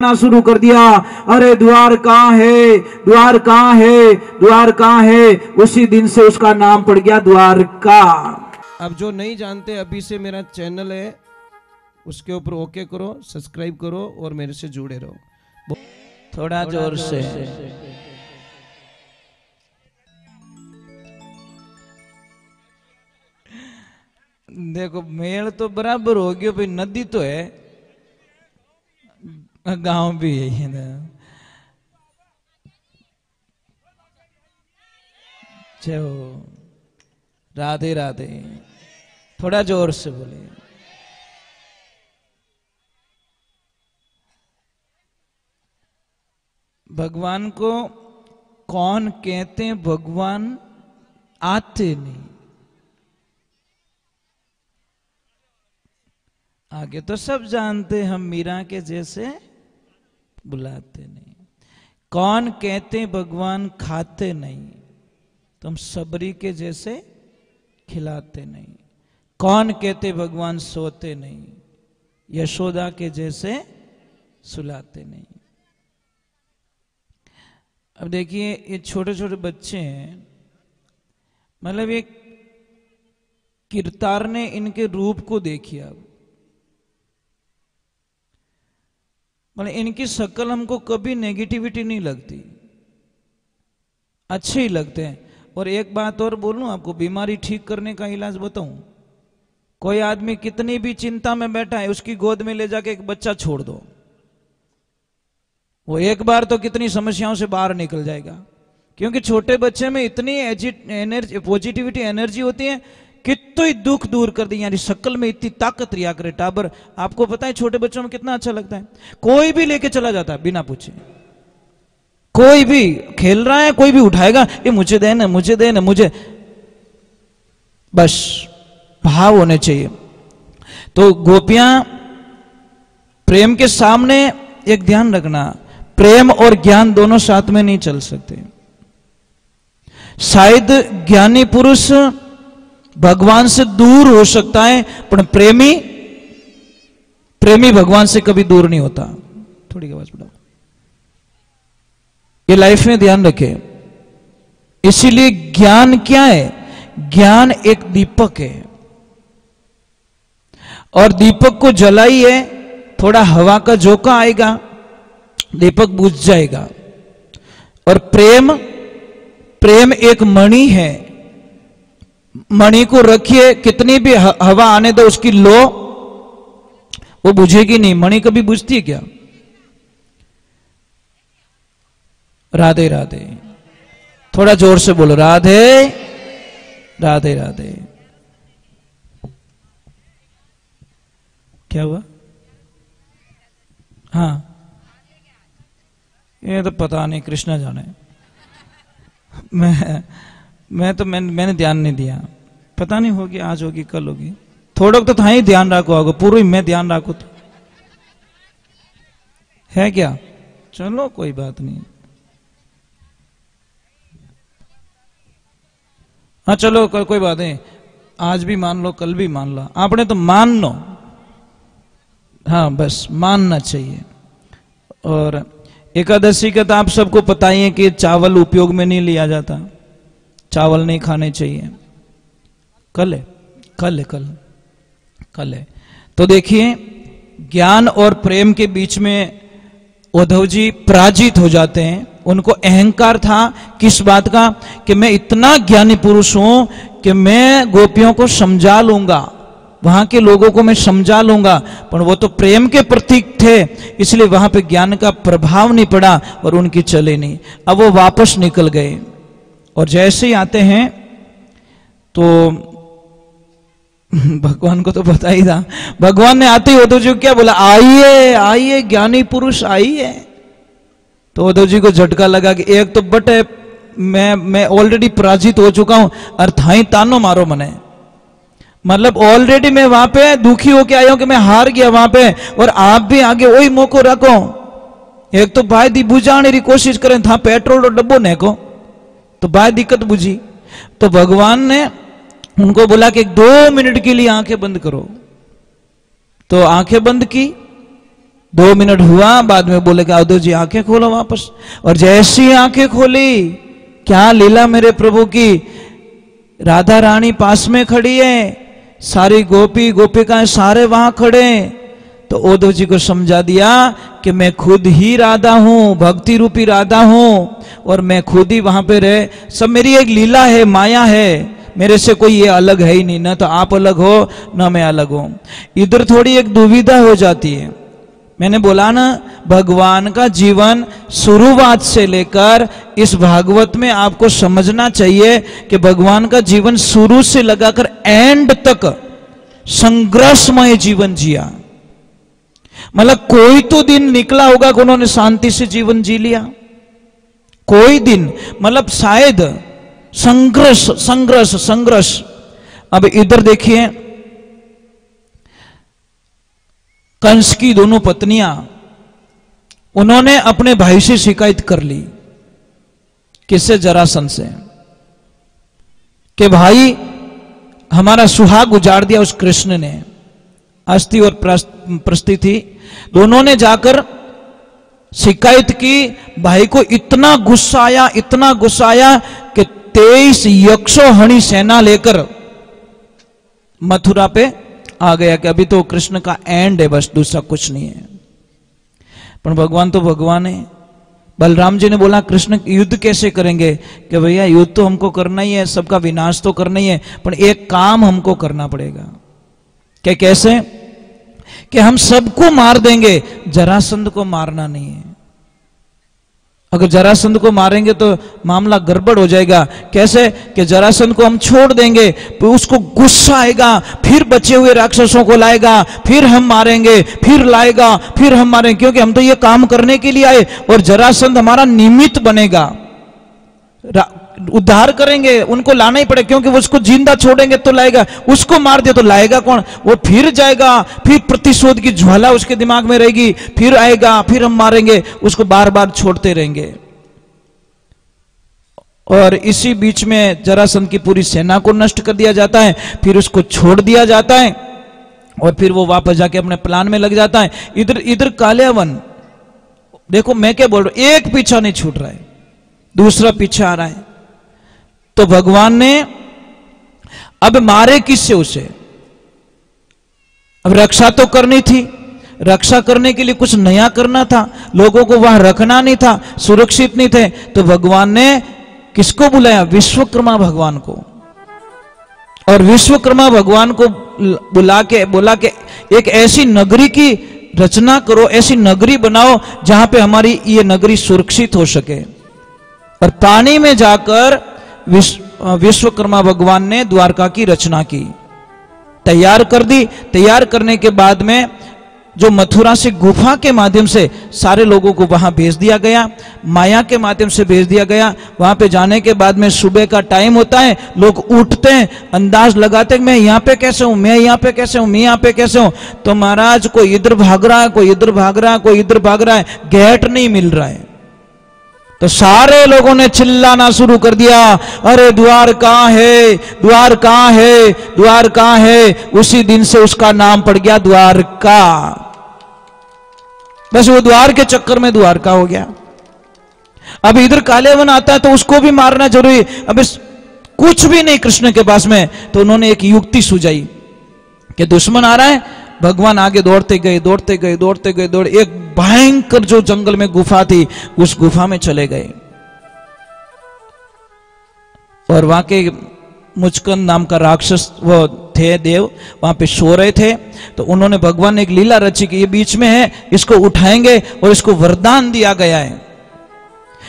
शुरू कर दिया। अरे द्वार कहाँ है, द्वार कहाँ है, द्वार कहाँ है। उसी दिन से उसका नाम पड़ गया द्वारका। अब जो नहीं जानते, अभी से मेरा चैनल है, उसके ऊपर ओके करो, सब्सक्राइब करो और मेरे से जुड़े रहो। थोड़ा जोर से। देखो मेल तो बराबर हो गया भाई, नदी तो है, गांव भी यही है ना। चलो राधे राधे, थोड़ा जोर से बोले। भगवान को कौन कहते हैं? भगवान आते नहीं, आगे तो सब जानते, हम मीरा के जैसे बुलाते नहीं। कौन कहते हैं भगवान खाते नहीं, तो हम सबरी के जैसे खिलाते नहीं। कौन कहते भगवान सोते नहीं, यशोदा के जैसे सुलाते नहीं। अब देखिए ये छोटे छोटे बच्चे हैं, मतलब ये किरतार ने इनके रूप को देखिए। अब मतलब इनकी शक्ल हमको कभी नेगेटिविटी नहीं लगती, अच्छे ही लगते हैं। और एक बात और बोलूं आपको, बीमारी ठीक करने का इलाज बताऊं। कोई आदमी कितनी भी चिंता में बैठा है, उसकी गोद में ले जाके एक बच्चा छोड़ दो, वो एक बार तो कितनी समस्याओं से बाहर निकल जाएगा। क्योंकि छोटे बच्चे में इतनी एनर्जी, पॉजिटिविटी एनर्जी होती है, कितना ही दुख दूर कर दी। यानी शक्ल में इतनी ताकत रिया करे टाबर। आपको पता है छोटे बच्चों में कितना अच्छा लगता है, कोई भी लेके चला जाता है बिना पूछे। कोई भी खेल रहा है, कोई भी उठाएगा, ये मुझे देना, मुझे देना, मुझे, बस भाव होने चाहिए। तो गोपियां प्रेम के सामने एक ध्यान रखना, प्रेम और ज्ञान दोनों साथ में नहीं चल सकते। शायद ज्ञानी पुरुष भगवान से दूर हो सकता है, पर प्रेमी भगवान से कभी दूर नहीं होता। थोड़ी आवाज बढ़ाओ, ये लाइफ में ध्यान रखें। इसीलिए ज्ञान क्या है? ज्ञान एक दीपक है, और दीपक को जलाइए, थोड़ा हवा का झोंका आएगा, दीपक बुझ जाएगा। और प्रेम एक मणि है, मणि को रखिए, कितनी भी हवा आने दो, उसकी लो वो बुझेगी नहीं। मणि कभी बुझती है क्या? राधे राधे, थोड़ा जोर से बोलो, राधे राधे राधे। क्या हुआ? हाँ, ये तो पता नहीं, कृष्णा जाने। मैंने ध्यान नहीं दिया, पता नहीं होगी, आज होगी कल होगी। थोड़ा तो था ही ध्यान रखो, होगा पूरी मैं ध्यान रखो तो है क्या? चलो कोई बात नहीं। हाँ चलो कोई बात नहीं, आज भी मान लो, कल भी मान लो, आपने तो मान लो। हाँ बस मानना चाहिए। और एकादशी का तो आप सबको पता ही है कि चावल उपयोग में नहीं लिया जाता, चावल नहीं खाने चाहिए। कल है, कल है, कल है। तो देखिए ज्ञान और प्रेम के बीच में उद्धव जी पराजित हो जाते हैं। उनको अहंकार था किस बात का? कि मैं इतना ज्ञानी पुरुष हूं कि मैं गोपियों को समझा लूंगा, वहां के लोगों को मैं समझा लूंगा। पर वो तो प्रेम के प्रतीक थे, इसलिए वहां पे ज्ञान का प्रभाव नहीं पड़ा और उनकी चले नहीं। अब वो वापस निकल गए, और जैसे ही आते हैं तो भगवान को तो पता ही था, भगवान ने आते ही उद्धव जी को क्या बोला? आइए आइए ज्ञानी पुरुष आइए। तो उद्धव जी को झटका लगा कि एक तो बट है, मैं ऑलरेडी पराजित हो चुका हूं, और थाई तानो मारो मने। मतलब ऑलरेडी मैं वहां पे दुखी होके आया हूं कि मैं हार गया वहां पे, और आप भी आगे वही मौको रखो। एक तो भाई दी बुझाने की कोशिश करें, था पेट्रोल और डब्बो नेको, तो भाई दिक्कत बुझी। तो भगवान ने उनको बोला कि 2 मिनट के लिए आंखें बंद करो। तो आंखें बंद की, 2 मिनट हुआ, बाद में बोले कि उद्धव जी आंखें खोलो वापस। और जैसी आंखें खोली, क्या लीला मेरे प्रभु की, राधा रानी पास में खड़ी है, सारी गोपी गोपिकाएं सारे वहां खड़े। तो उद्धव जी को समझा दिया कि मैं खुद ही राधा हूं, भक्ति रूपी राधा हूं, और मैं खुद ही वहां पे रहे, सब मेरी एक लीला है, माया है, मेरे से कोई ये अलग है ही नहीं, ना तो आप अलग हो ना मैं अलग हूं। इधर थोड़ी एक दुविधा हो जाती है। मैंने बोला ना, भगवान का जीवन शुरुआत से लेकर इस भागवत में आपको समझना चाहिए कि भगवान का जीवन शुरू से लगाकर एंड तक संघर्षमय जीवन जिया। मतलब कोई तो दिन निकला होगा कि उन्होंने शांति से जीवन जी लिया, कोई दिन, मतलब शायद संघर्ष संघर्ष संघर्ष। अब इधर देखिए, कंस की दोनों पत्नियां, उन्होंने अपने भाई से शिकायत कर ली। किससे? जरासंध से, कि भाई हमारा सुहाग उजाड़ दिया उस कृष्ण ने। अस्थि और प्रस्ति थी, दोनों ने जाकर शिकायत की। भाई को इतना गुस्सा आया, इतना गुस्सा आया कि 23 यक्षोहणी सेना लेकर मथुरा पे आ गया कि अभी तो कृष्ण का एंड है, बस दूसरा कुछ नहीं है। पर भगवान तो भगवान है। बलराम जी ने बोला कृष्ण युद्ध कैसे करेंगे? कि भैया युद्ध तो हमको करना ही है, सबका विनाश तो करना ही है, पर एक काम हमको करना पड़ेगा। क्या? कैसे? कि हम सबको मार देंगे, जरासंध को मारना नहीं है। अगर जरासंध को मारेंगे तो मामला गड़बड़ हो जाएगा। कैसे? कि जरासंध को हम छोड़ देंगे तो उसको गुस्सा आएगा, फिर बचे हुए राक्षसों को लाएगा, फिर हम मारेंगे, फिर लाएगा, फिर हम मारेंगे, क्योंकि हम तो ये काम करने के लिए आए, और जरासंध हमारा निमित्त बनेगा। उद्धार करेंगे, उनको लाना ही पड़ेगा, क्योंकि वो उसको जिंदा छोड़ेंगे तो लाएगा, उसको मार दे तो लाएगा कौन? वो फिर जाएगा, फिर प्रतिशोध की ज्वाला उसके दिमाग में रहेगी, फिर आएगा, फिर हम मारेंगे, उसको बार बार छोड़ते रहेंगे। और इसी बीच में जरासंध की पूरी सेना को नष्ट कर दिया जाता है, फिर उसको छोड़ दिया जाता है, और फिर वो वापस जाके अपने प्लान में लग जाता है। इधर कालियावन, देखो मैं क्या बोल रहा हूं, एक पीछा नहीं छूट रहा है, दूसरा पीछे आ रहा है। तो भगवान ने अब मारे किससे उसे? अब रक्षा तो करनी थी, रक्षा करने के लिए कुछ नया करना था, लोगों को वहां रखना नहीं था, सुरक्षित नहीं थे। तो भगवान ने किसको बुलाया? विश्वकर्मा भगवान को। और विश्वकर्मा भगवान को बुला के बोला कि एक ऐसी नगरी की रचना करो, ऐसी नगरी बनाओ जहां पे हमारी ये नगरी सुरक्षित हो सके। और पानी में जाकर विश्वकर्मा भगवान ने द्वारका की रचना की, तैयार कर दी। तैयार करने के बाद में जो मथुरा से गुफा के माध्यम से सारे लोगों को वहां भेज दिया गया, माया के माध्यम से भेज दिया गया। वहां पे जाने के बाद में सुबह का टाइम होता है, लोग उठते हैं, अंदाज लगाते हैं मैं यहाँ पे कैसे हूं, मैं यहाँ पे कैसे हूं, मैं यहाँ पे कैसे हूं। तो महाराज कोई इधर भाग रहा है, कोई इधर भाग रहा है, कोई इधर भाग रहा है, गेट नहीं मिल रहा है। तो सारे लोगों ने चिल्लाना शुरू कर दिया, अरे द्वार कहां है, द्वार कहां है, द्वार कहां है। उसी दिन से उसका नाम पड़ गया द्वारका। बस वो द्वार के चक्कर में द्वारका हो गया। अब इधर कालियावन आता है तो उसको भी मारना जरूरी। अब कुछ भी नहीं कृष्ण के पास में, तो उन्होंने एक युक्ति सुझाई कि दुश्मन आ रहा है। भगवान आगे दौड़ते गए, दौड़ते गए, दौड़ते गए, दौड़े, एक भयंकर जो जंगल में गुफा थी, उस गुफा में चले गए। और वहां के मुचकंद नाम का राक्षस वो थे, देव वहां पे सो रहे थे। तो उन्होंने, भगवान ने एक लीला रची कि ये बीच में है, इसको उठाएंगे, और इसको वरदान दिया गया है,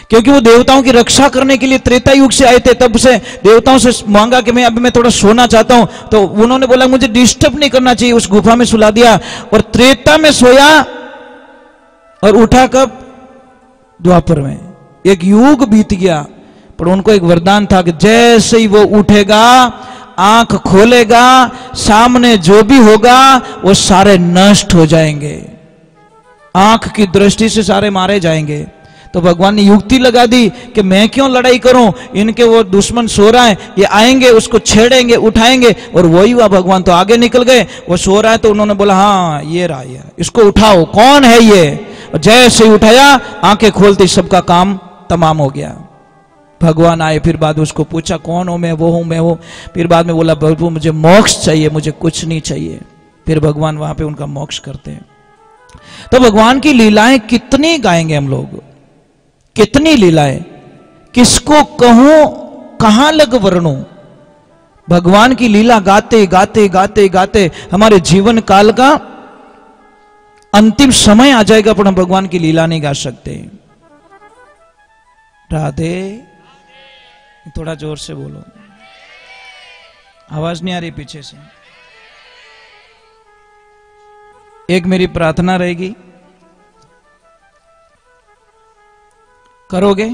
क्योंकि वो देवताओं की रक्षा करने के लिए त्रेता युग से आए थे। तब से देवताओं से मांगा कि मैं थोड़ा सोना चाहता हूं। तो उन्होंने बोला मुझे डिस्टर्ब नहीं करना चाहिए, उस गुफा में सुला दिया, और त्रेता में सोया और उठा कब? द्वापर में। एक युग बीत गया, पर उनको एक वरदान था कि जैसे ही वो उठेगा, आंख खोलेगा, सामने जो भी होगा वो सारे नष्ट हो जाएंगे, आंख की दृष्टि से सारे मारे जाएंगे। तो भगवान ने युक्ति लगा दी कि मैं क्यों लड़ाई करूं, इनके वो दुश्मन सो रहा है, ये आएंगे उसको छेड़ेंगे उठाएंगे। और वही हुआ, भगवान तो आगे निकल गए, वो सो रहा है तो उन्होंने बोला हाँ ये रहा, ये इसको उठाओ, कौन है ये। और जैसे ही उठाया, आंखें खोलते सबका काम तमाम हो गया। भगवान आए, फिर बाद में उसको पूछा कौन हो, मैं वो हूं, मैं वो। फिर बाद में बोला प्रभु मुझे मोक्ष चाहिए, मुझे कुछ नहीं चाहिए। फिर भगवान वहां पे उनका मोक्ष करते हैं। तो भगवान की लीलाएं कितनी गाएंगे हम लोग, कितनी लीलाएं, किसको कहूं, कहां लग वर्णूं। भगवान की लीला गाते गाते गाते गाते हमारे जीवन काल का अंतिम समय आ जाएगा, पर हम भगवान की लीला नहीं गा सकते। राधे, थोड़ा जोर से बोलो, आवाज नहीं आ रही पीछे से। एक मेरी प्रार्थना रहेगी, करोगे?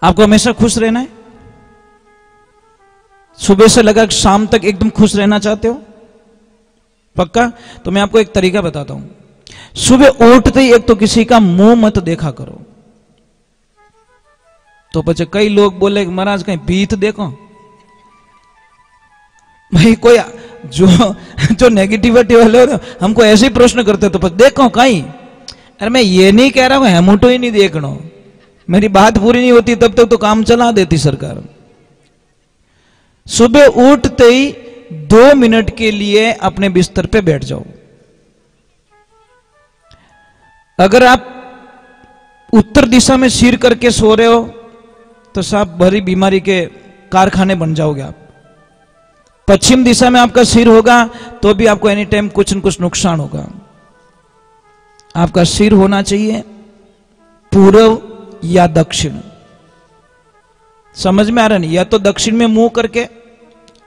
आपको हमेशा खुश रहना है? सुबह से लगा शाम तक एकदम खुश रहना चाहते हो? पक्का? तो मैं आपको एक तरीका बताता हूं। सुबह उठते ही एक तो किसी का मुंह मत देखा करो। तो પછી कई लोग बोले महाराज कहीं भीत देखो। भाई कोई जो नेगेटिविटी वाले हो हमको ऐसे ही प्रश्न करते तो देखो कहीं। अरे मैं ये नहीं कह रहा हूं हेमुटो ही नहीं देखना, मेरी बात पूरी नहीं होती तब तक तो काम चला देती सरकार। सुबह उठते ही 2 मिनट के लिए अपने बिस्तर पे बैठ जाओ। अगर आप उत्तर दिशा में सिर करके सो रहे हो तो साहब भरी बीमारी के कारखाने बन जाओगे आप। पश्चिम दिशा में आपका सिर होगा तो भी आपको एनी टाइम कुछ न कुछ नुकसान होगा। आपका सिर होना चाहिए पूर्व या दक्षिण। समझ में आ रहा नहीं? या तो दक्षिण में मुंह करके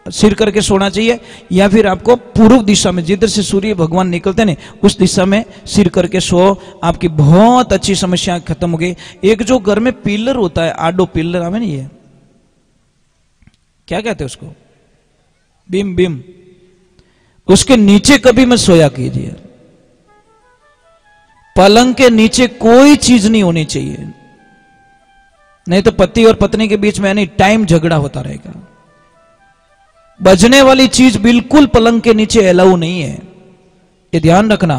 सिर करके सोना चाहिए, या फिर आपको पूर्व दिशा में जिधर से सूर्य भगवान निकलते हैं उस दिशा में सिर करके सो। आपकी बहुत अच्छी समस्या खत्म हो गई। एक जो घर में पिलर होता है, आडो पिलर आवे ना, ये क्या कहते हैं उसको, बीम, बीम, उसके नीचे कभी मत सोया कीजिए। पलंग के नीचे कोई चीज नहीं होनी चाहिए, नहीं तो पति और पत्नी के बीच में एनी टाइम झगड़ा होता रहेगा। बजने वाली चीज बिल्कुल पलंग के नीचे अलाउ नहीं है, ये ध्यान रखना।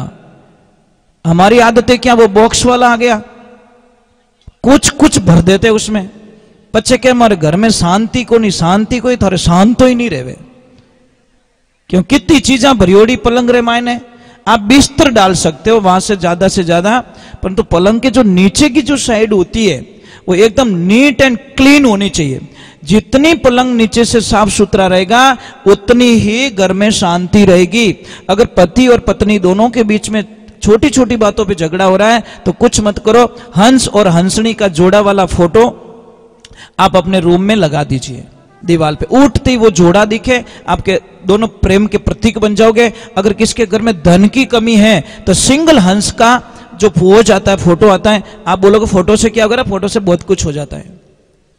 हमारी आदतें क्या, वो बॉक्स वाला आ गया, कुछ कुछ भर देते उसमें। बच्चे क्या हमारे घर में शांति को नहीं, शांति को ही थारे शांत ही नहीं रहे, क्यों कितनी चीजें भरियोड़ी पलंग रे मायने। आप बिस्तर डाल सकते हो वहां से ज्यादा, परंतु पलंग के जो नीचे की जो साइड होती है वो एकदम नीट एंड क्लीन होनी चाहिए। जितनी पलंग नीचे से साफ सुथरा रहेगा उतनी ही घर में शांति रहेगी। अगर पति और पत्नी दोनों के बीच में छोटी छोटी बातों पे झगड़ा हो रहा है तो कुछ मत करो, हंस और हंसनी का जोड़ा वाला फोटो आप अपने रूम में लगा दीजिए दीवार पे। उठते ही वो जोड़ा दिखे, आपके दोनों प्रेम के प्रतीक बन जाओगे। अगर किसके घर में धन की कमी है तो सिंगल हंस का जो पोज आता है, फोटो आता है, आप बोलोगे फोटो से क्या होगा? फोटो से बहुत कुछ हो जाता है,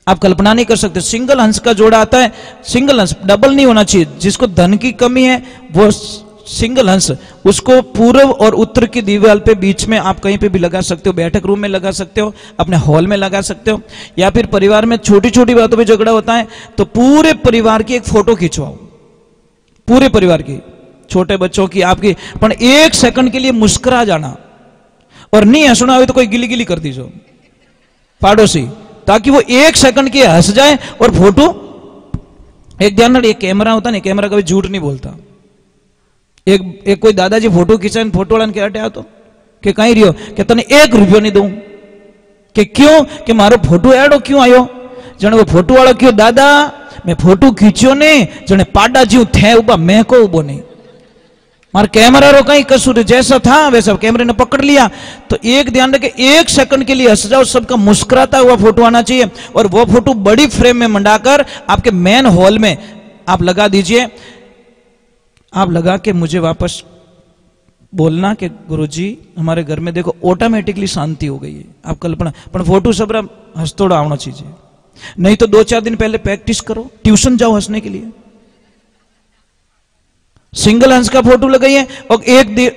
आप कल्पना नहीं कर सकते। सिंगल हंस का जोड़ा आता है, सिंगल हंस, डबल नहीं होना चाहिए। जिसको धन की कमी है वो सिंगल हंस, उसको पूर्व और उत्तर की दीवार पे बीच में आप कहीं पे भी लगा सकते हो, बैठक रूम में लगा सकते हो, अपने हॉल में लगा सकते हो, या फिर परिवार में छोटी छोटी बातों पे झगड़ा होता है तो पूरे परिवार की एक फोटो खिंचवाओ, पूरे परिवार की, छोटे बच्चों की, आपकी। पर 1 सेकंड के लिए मुस्कुरा जाना, और नहीं हंसना हो तो कोई गिली गिली कर दीजिए पाड़ोसी, ताकि वो 1 सेकंड के हंस जाए और फोटो। एक ध्यान रखिए, कैमरा होता नहीं, कैमरा कभी झूठ नहीं बोलता। एक कोई दादाजी फोटो खींचा, फोटो वाला क्या हटे तो कि कहीं रियो कि तने 1 रुपयो नहीं दूं, कि क्यों, कि मारो फोटो एडो क्यों आयो। जने वो फोटो वाला क्यों, दादा मैं फोटो खींचो ने, जने पाडा जीव थे उबा, मैं को उबो नहीं, मार कैमरा रो कहीं कसूर, जैसा था वैसा कैमरे ने पकड़ लिया। तो एक ध्यान रखे, 1 सेकंड के लिए हंस जाओ, सबका मुस्कुराता हुआ फोटो आना चाहिए। और वो फोटो बड़ी फ्रेम में मंडाकर आपके मेन हॉल में आप लगा दीजिए। आप लगा के मुझे वापस बोलना कि गुरुजी हमारे घर में देखो ऑटोमेटिकली शांति हो गई है। आप कल्पना, पर फोटो सब हंसतोड़ा आना चाहिए, नहीं तो 2-4 दिन पहले प्रैक्टिस करो, ट्यूशन जाओ हंसने के लिए। सिंगल हंस का फोटो लगाइए। और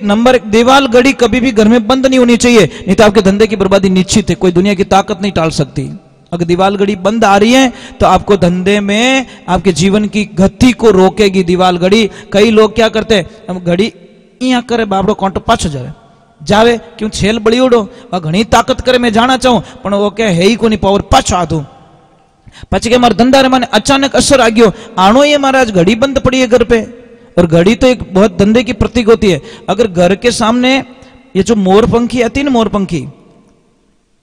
नंबर एक, दीवार घड़ी कभी भी घर में बंद नहीं होनी चाहिए, नहीं तो आपके धंधे की बर्बादी निश्चित है, कोई दुनिया की ताकत नहीं टाल सकती। अगर दीवार घड़ी बंद आ रही है तो आपको धंधे में, आपके जीवन की गति को रोकेगी दीवार घड़ी। कई लोग क्या करते हैं, हम घड़ी यहाँ करे बाबड़ो कांटो पाछो जावे क्यों छेल बड़ी उड़ो और घनी ताकत करे मैं जाना चाहूं पण वो क्या है ही कोनी पावर पाछो आधू પછી કે મારા ધંધા રે મને અચાનક અસર આ ગયો આણો ये महाराज घड़ी बंद पड़ी है घर पे। और घड़ी तो एक बहुत धंधे की प्रतीक होती है। अगर घर के सामने ये जो मोरपंखी आती है ना, मोरपंखी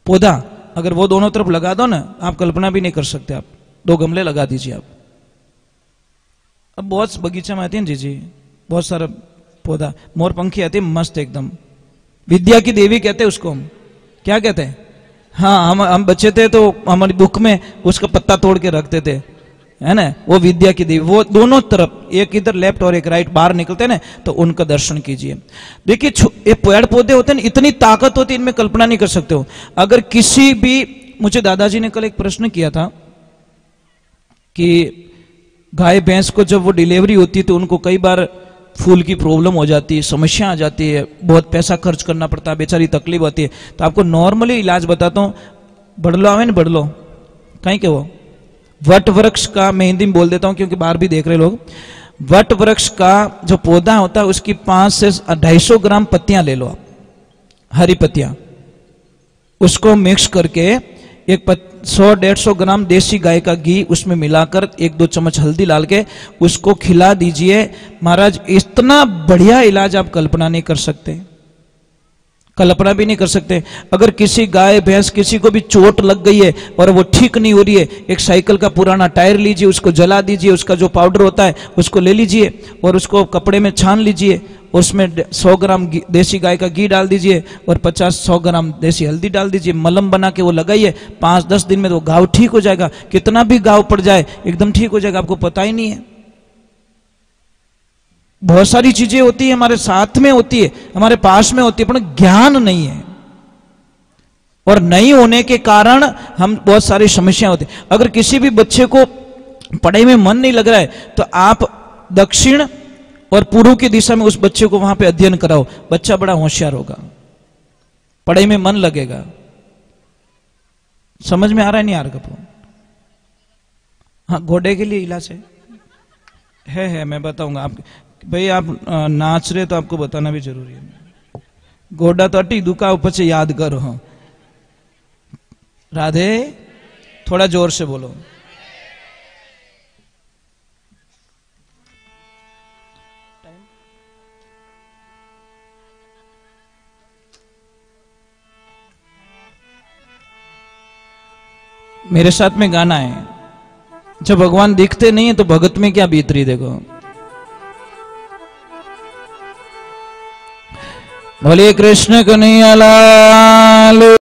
पौधा, अगर वो दोनों तरफ लगा दो ना, आप कल्पना भी नहीं कर सकते। आप 2 गमले लगा दीजिए आप। अब बहुत बगीचा में आती है जी जी, बहुत सारा पौधा, मोरपंखी आती है मस्त एकदम, विद्या की देवी कहते हैं उसको हम, क्या कहते हैं। हाँ, हम बच्चे थे तो हमारी बुक में उसका पत्ता तोड़ के रखते थे, है ना, वो विद्या की देवी। वो दोनों तरफ, एक इधर लेफ्ट और एक राइट, बाहर निकलते हैं ना, तो उनका दर्शन कीजिए। देखिए ये पेड़ पौधे होते हैं ना, इतनी ताकत होती है इनमें, कल्पना नहीं कर सकते हो। अगर किसी भी, मुझे दादाजी ने कल एक प्रश्न किया था कि गाय भैंस को जब वो डिलीवरी होती है तो उनको कई बार फूल की प्रॉब्लम हो जाती है, समस्या आ जाती है, बहुत पैसा खर्च करना पड़ता है, बेचारी तकलीफ होती है। तो आपको नॉर्मली इलाज बताता हूँ, बड़लो आवे ना, बड़लो कहीं के वो वट वृक्ष का, मैं हिंदी में बोल देता हूँ क्योंकि बाहर भी देख रहे लोग, वट वृक्ष का जो पौधा होता है उसकी 5 से 250 ग्राम पत्तियां ले लो आप, हरी पत्तियां, उसको मिक्स करके एक 100-150 ग्राम देसी गाय का घी उसमें मिलाकर 1-2 चम्मच हल्दी डाल के उसको खिला दीजिए। महाराज इतना बढ़िया इलाज आप कल्पना नहीं कर सकते, कल्पना भी नहीं कर सकते। अगर किसी गाय भैंस, किसी को भी चोट लग गई है और वो ठीक नहीं हो रही है, एक साइकिल का पुराना टायर लीजिए, उसको जला दीजिए, उसका जो पाउडर होता है उसको ले लीजिए और उसको कपड़े में छान लीजिए, उसमें 100 ग्राम देसी गाय का घी डाल दीजिए और 50-100 ग्राम देसी हल्दी डाल दीजिए, मलम बना के वो लगाइए, 5-10 दिन में तो घाव ठीक हो जाएगा। कितना भी घाव पड़ जाए एकदम ठीक हो जाएगा, आपको पता ही नहीं है। बहुत सारी चीजें होती है, हमारे साथ में होती है, हमारे पास में होती है, पर ज्ञान नहीं है, और नहीं होने के कारण हम बहुत सारी समस्याएं होती है। अगर किसी भी बच्चे को पढ़ाई में मन नहीं लग रहा है तो आप दक्षिण और पूर्व की दिशा में उस बच्चे को वहां पे अध्ययन कराओ, बच्चा बड़ा होशियार होगा, पढ़ाई में मन लगेगा। समझ में आ रहा है नहीं आ रहा कपूर? हाँ, घोड़े के लिए इलाज है, मैं बताऊंगा आप भाई। आप नाच रहे तो आपको बताना भी जरूरी है। घोड़ा तो अटी दुका ऊपर से याद करो। राधे, थोड़ा जोर से बोलो। मेरे साथ में गाना है, जब भगवान दिखते नहीं है तो भगत में क्या बीत रही, देखो। बोलिए कृष्ण कन्हैया लाल